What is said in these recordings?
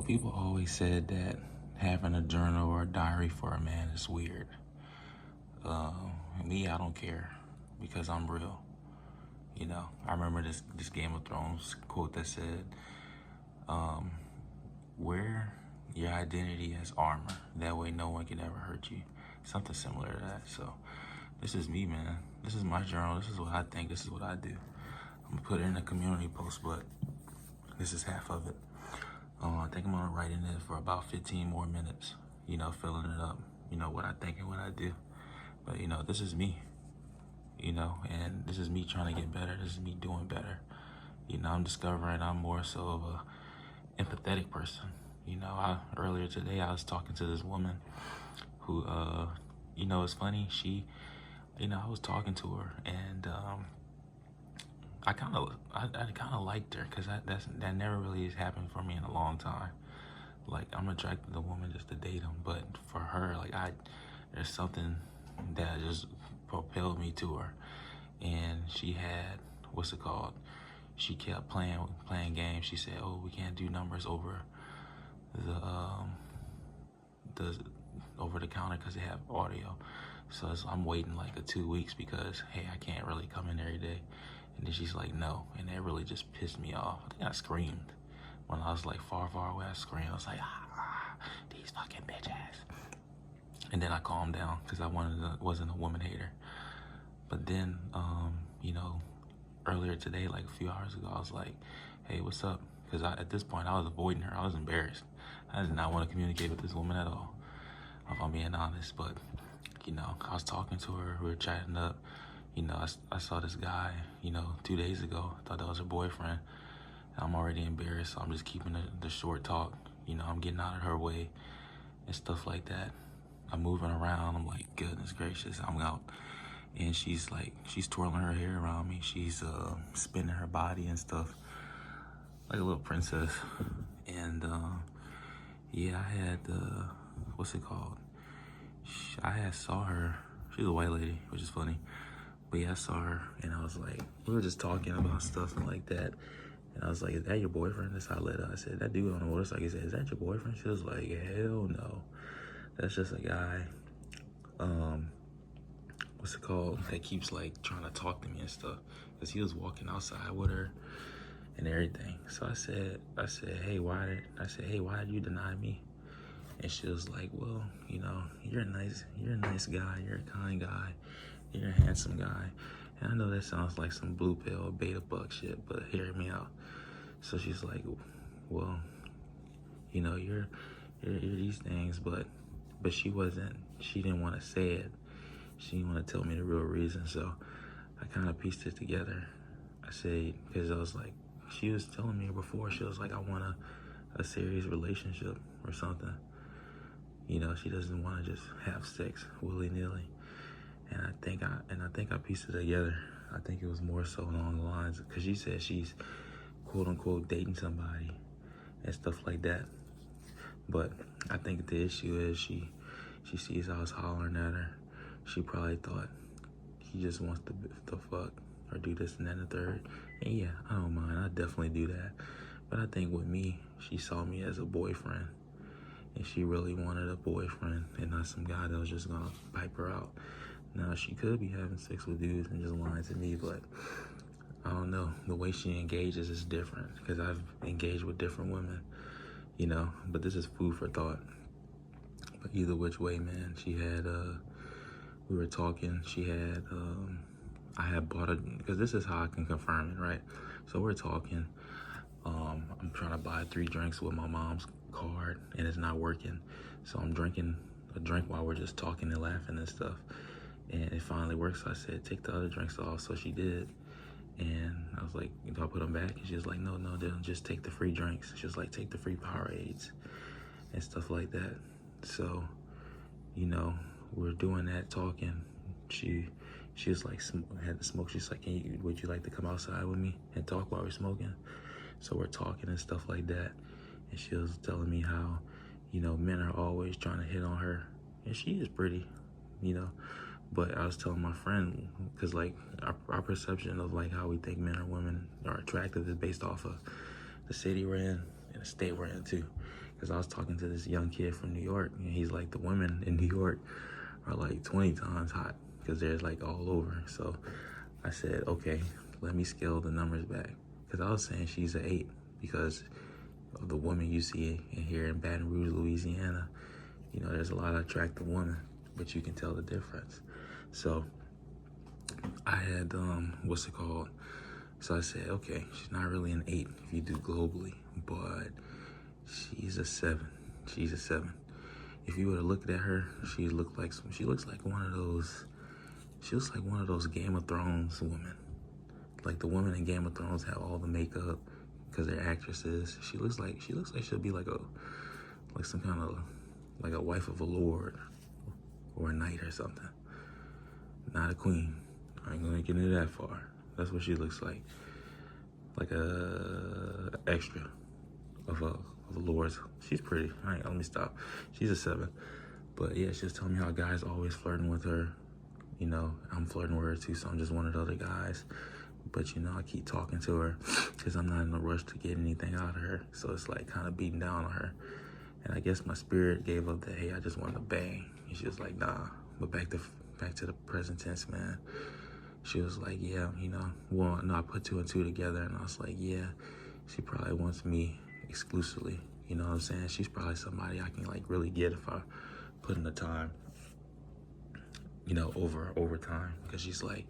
People always said that having a journal or a diary for a man is weird. Uh, Me, I don't care because I'm real. I remember this Game of Thrones quote that said, "Wear your identity as armor. That way, no one can ever hurt you." Something similar to that. So, this is me, man. This is my journal. This is what I think. This is what I do. I'm gonna put it in a community post, but this is half of it. I think I'm gonna write in it for about 15 more minutes, filling it up, what I think and what I do. But, this is me, and this is me trying to get better. This is me doing better. I'm discovering I'm more so of a empathetic person. Earlier today I was talking to this woman who, it's funny. I was talking to her and, I kind of liked her because that never really has happened for me in a long time. Like, I'm attracted to women just to date them, but for her, like, there's something that just propelled me to her. And she had, what's it called? She kept playing games. She said, "Oh, we can't do numbers over the over the counter because they have audio." So I'm waiting like 2 weeks because, hey, I can't really come in every day. And then she's like, "No," and that really just pissed me off. I think I screamed when I was like far away. I screamed. I was like, these fucking bitches. And then I calmed down because wasn't a woman hater. But then, earlier today, like a few hours ago, I was like, "Hey, what's up?" Because at this point, I was avoiding her. I was embarrassed. I did not want to communicate with this woman at all, if I'm being honest. But, I was talking to her. We were chatting up. I saw this guy, 2 days ago. I thought that was her boyfriend. I'm already embarrassed, so I'm just keeping the short talk. I'm getting out of her way and stuff like that. I'm moving around. I'm like, goodness gracious, I'm out. And she's twirling her hair around me. She's spinning her body and stuff like a little princess. And yeah, I had what's it called? I had saw her. She's a white lady, which is funny. But yeah, I saw her, and I was like, we were just talking about stuff and like that. And I was like, "Is that your boyfriend?" That's how I let her. I said, "That dude on the motorcycle." He said, "Is that your boyfriend?" She was like, "Hell no. That's just a guy, what's it called, that keeps like trying to talk to me and stuff." Because he was walking outside with her and everything. So I said, "Hey, why did you deny me?" And she was like, "Well, you're a nice guy. You're a kind guy. You're a handsome guy." And I know that sounds like some blue pill beta buck shit, but hear me out. So she's like, "Well, you're these things," but she didn't want to say it. She didn't want to tell me the real reason. So I kind of pieced it together. I said, because I was like, she was telling me before, she was like, "I want a serious relationship or something." She doesn't want to just have sex willy-nilly. And I think I pieced it together. I think it was more so along the lines, because she said she's quote unquote dating somebody and stuff like that. But I think the issue is she sees I was hollering at her. She probably thought he just wants to fuck or do this and that and the third. And yeah, I don't mind. I definitely do that. But I think with me, she saw me as a boyfriend. And she really wanted a boyfriend and not some guy that was just gonna pipe her out. Now, she could be having sex with dudes and just lying to me, but I don't know. The way she engages is different because I've engaged with different women, but this is food for thought. But either which way, man, she had, we were talking, she had, I had bought because this is how I can confirm it, right? So we're talking, I'm trying to buy 3 drinks with my mom's card and it's not working. So I'm drinking a drink while we're just talking and laughing and stuff. And it finally works. So I said, "Take the other drinks off." So she did. And I was like, "Do I put them back?" And she was like, "No, don't just take the free drinks." She was like, "Take the free Powerades and stuff like that." So, we're doing that, talking. She was like, had to smoke. She's like, "Would you like to come outside with me and talk while we're smoking?" So we're talking and stuff like that. And she was telling me how, men are always trying to hit on her. And she is pretty, But I was telling my friend, because like our perception of like how we think men or women are attractive is based off of the city we're in and the state we're in too. Because I was talking to this young kid from New York, and he's like, the women in New York are like 20 times hot because they're like all over. So I said, okay, let me scale the numbers back. Because I was saying she's an 8 because of the women you see in here in Baton Rouge, Louisiana. You know, there's a lot of attractive women, but you can tell the difference. So I had, what's it called? So I said, okay, she's not really an 8 if you do globally, but she's a 7. She's a 7. If you were to look at her, she looks like one of those. She looks like one of those Game of Thrones women. Like the women in Game of Thrones have all the makeup because they're actresses. She looks like she'll be like some kind of like a wife of a lord or a knight or something. Not a queen. I ain't gonna get into that far. That's what she looks like a extra of a lord's. She's pretty. All right, let me stop. She's a 7. But yeah, she was telling me how guys always flirting with her. You know, I'm flirting with her too, so I'm just one of the other guys. But you know, I keep talking to her because I'm not in a rush to get anything out of her. So it's like kind of beating down on her. And I guess my spirit gave up that, hey, I just want to bang. And she was like, nah. But back to the present tense, man. She was like, yeah, you know, well, no, I put 2 and 2 together, and I was like, yeah, she probably wants me exclusively. You know what I'm saying? She's probably somebody I can like really get if I put in the time, you know, over time. Because she's like,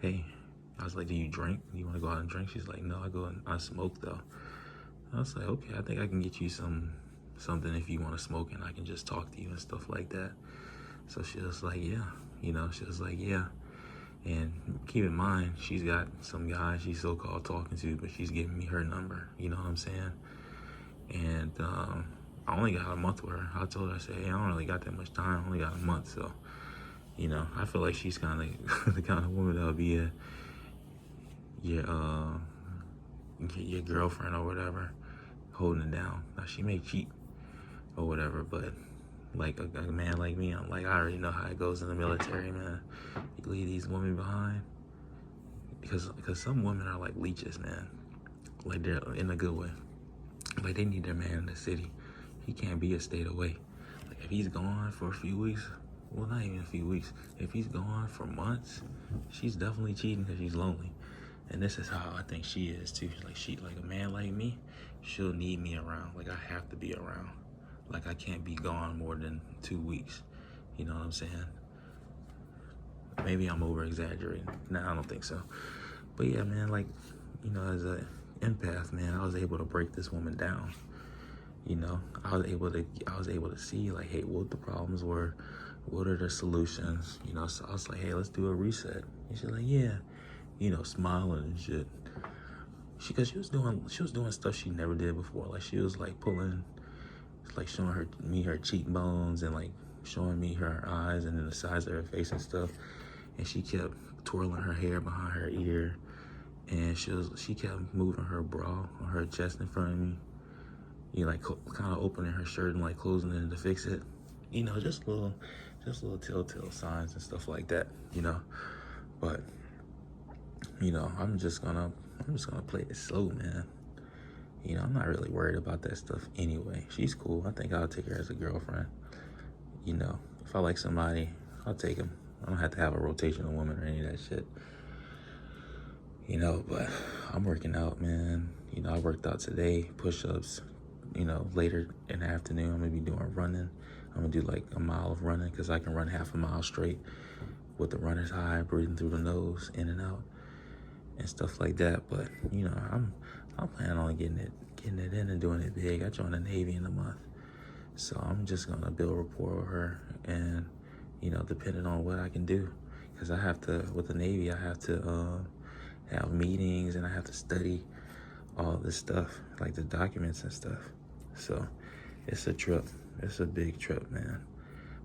hey, I was like, do you drink? Do you want to go out and drink? She's like, no, I smoke though. I was like, okay, I think I can get you something if you want to smoke, and I can just talk to you and stuff like that. So she was like, yeah, you know, she was like, yeah. And keep in mind, she's got some guy she's so-called talking to, but she's giving me her number. You know what I'm saying? And I only got a month with her. I told her, I said, hey, I don't really got that much time. I only got a month. So, you know, I feel like she's kind of the kind of woman that'll be your girlfriend or whatever, holding it down. Now, she may cheat or whatever, but like a man like me, I'm like, I already know how it goes in the military, man. You leave these women behind because some women are like leeches, man. Like they're in a good way. Like they need their man in the city. He can't be a state away. Like if he's gone for a few weeks, well, not even a few weeks. If he's gone for months, she's definitely cheating because she's lonely. And this is how I think she is too. Like a man like me, she'll need me around. Like I have to be around. Like I can't be gone more than 2 weeks. You know what I'm saying? Maybe I'm over exaggerating. Nah, I don't think so. But yeah, man, like, you know, as a empath, man, I was able to break this woman down. You know, I was able to see like, hey, what the problems were, what are the solutions, you know. So I was like, hey, let's do a reset. And she's like, yeah, you know, smiling and shit. Cause she was doing stuff she never did before. Like she was like like showing me her cheekbones and like showing me her eyes and then the size of her face and stuff. And she kept twirling her hair behind her ear, and she kept moving her bra on her chest in front of me. You know, like kind of opening her shirt and like closing it to fix it. You know, just little telltale signs and stuff like that. You know, but you know, I'm just gonna play it slow, man. You know, I'm not really worried about that stuff anyway. She's cool. I think I'll take her as a girlfriend. You know, if I like somebody, I'll take them. I don't have to have a rotational woman or any of that shit. You know, but I'm working out, man. You know, I worked out today, push-ups. You know, later in the afternoon, I'm gonna be doing running. I'm gonna do like a mile of running because I can run half a mile straight with the runner's high, breathing through the nose, in and out, and stuff like that. But you know, I'm planning on getting it in and doing it big. I joined the Navy in a month, so I'm just gonna build rapport with her, and you know, depending on what I can do, because I have to with the Navy, I have to have meetings and I have to study all this stuff, like the documents and stuff. So it's a trip. It's a big trip, man.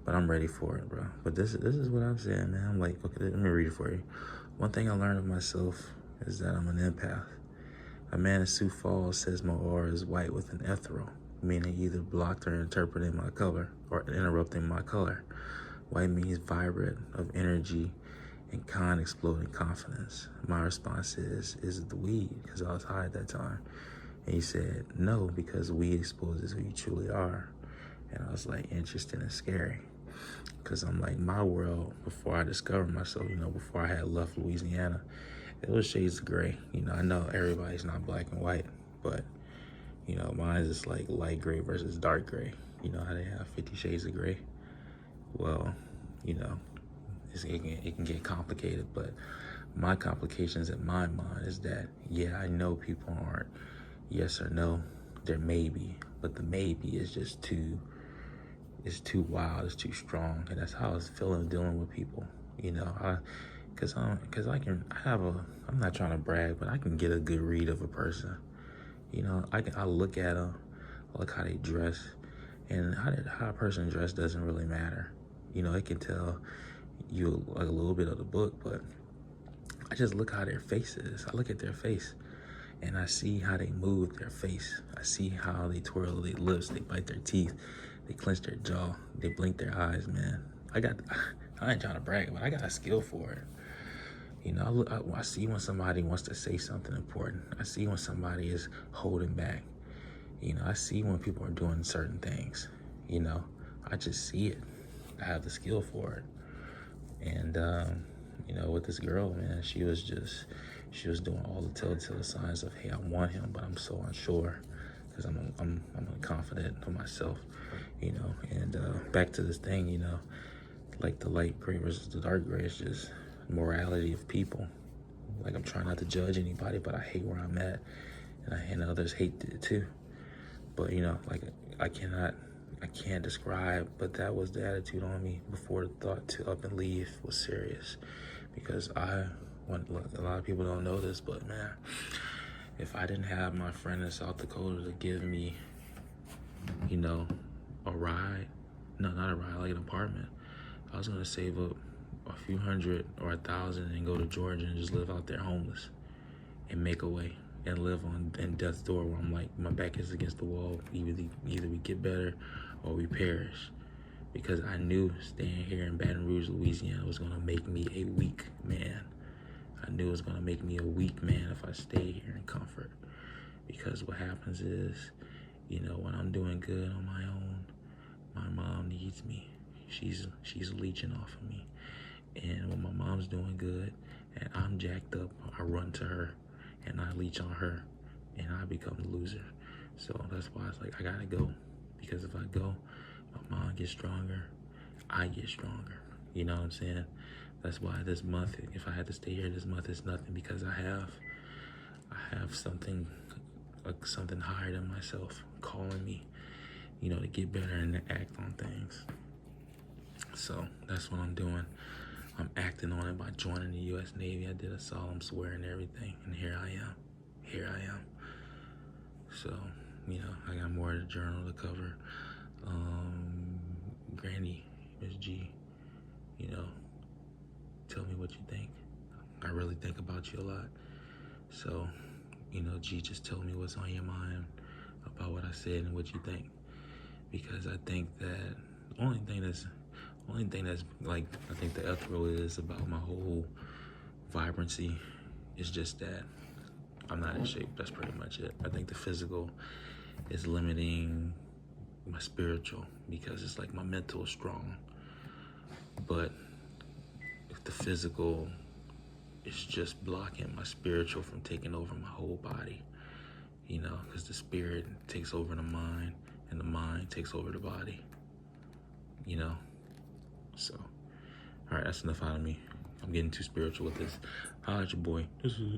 But I'm ready for it, bro. But this is what I'm saying, man. I'm like, okay, let me read it for you. One thing I learned of myself is that I'm an empath. A man in Sioux Falls says my aura is white with an ethereal, meaning either blocked or interpreting my color or interrupting my color. White means vibrant, of energy and kind, exploding confidence. My response is the weed, because I was high at that time. And he said, no, because weed exposes who you truly are. And I was like, interesting and scary. Because I'm like, my world, before I discovered myself, before I had left Louisiana, it was shades of gray. I know everybody's not black and white, but, mine is like light gray versus dark gray. You know how they have 50 shades of gray? Well, it can get complicated, but my complications in my mind is that, yeah, I know people aren't yes or no. They're maybe, but the maybe is just it's too wild, it's too strong. And that's how I was feeling dealing with people, cause I'm not trying to brag, but I can get a good read of a person. I look at them, I look how they dress, and how a person dressed doesn't really matter. It can tell you like a little bit of the book, but I just look how their face is. I look at their face and I see how they move their face. I see how they twirl their lips, they bite their teeth, they clench their jaw, they blink their eyes, man. I ain't trying to brag, but I got a skill for it. I see when somebody wants to say something important. I see when somebody is holding back. I see when people are doing certain things. I just see it. I have the skill for it. And, with this girl, man, she was doing all the telltale signs of, hey, I want him, but I'm so unsure because I'm confident of myself, and back to this thing, like the light gray versus the dark gray is just morality of people. Like, I'm trying not to judge anybody, but I hate where I'm at, and others hate it too. But like, I can't describe, but that was the attitude on me before the thought to up and leave was serious. Because a lot of people don't know this, but man, if I didn't have my friend in South Dakota to give me, a ride, no, not a ride, like an apartment, I was gonna save up a few hundred or 1,000 and go to Georgia and just live out there homeless and make a way and live in death's door where I'm like, my back is against the wall. Either we get better or we perish. Because I knew staying here in Baton Rouge, Louisiana was gonna make me a weak man. I knew it was gonna make me a weak man if I stayed here in comfort. Because what happens is, when I'm doing good on my own, my mom needs me. She's leeching off of me. And when my mom's doing good and I'm jacked up, I run to her and I leech on her and I become the loser. So that's why it's like, I gotta go. Because if I go, my mom gets stronger, I get stronger. You know what I'm saying? That's why this month, if I had to stay here this month, it's nothing, because I have something higher than myself calling me, to get better and to act on things. So that's what I'm doing. I'm acting on it by joining the U.S. Navy. I did a solemn swear and everything, and here I am. So, I got more of the journal to cover. Granny, Miss G, tell me what you think. I really think about you a lot. So, G, just tell me what's on your mind about what I said and what you think. Because I think that only thing that's like, I think the ethereal is about my whole vibrancy is just that I'm not in shape. That's pretty much it. I think the physical is limiting my spiritual, because it's like my mental is strong, but if the physical is just blocking my spiritual from taking over my whole body, because the spirit takes over the mind and the mind takes over the body, so all right, that's enough out of me. I'm getting too spiritual with this. Holla at your boy.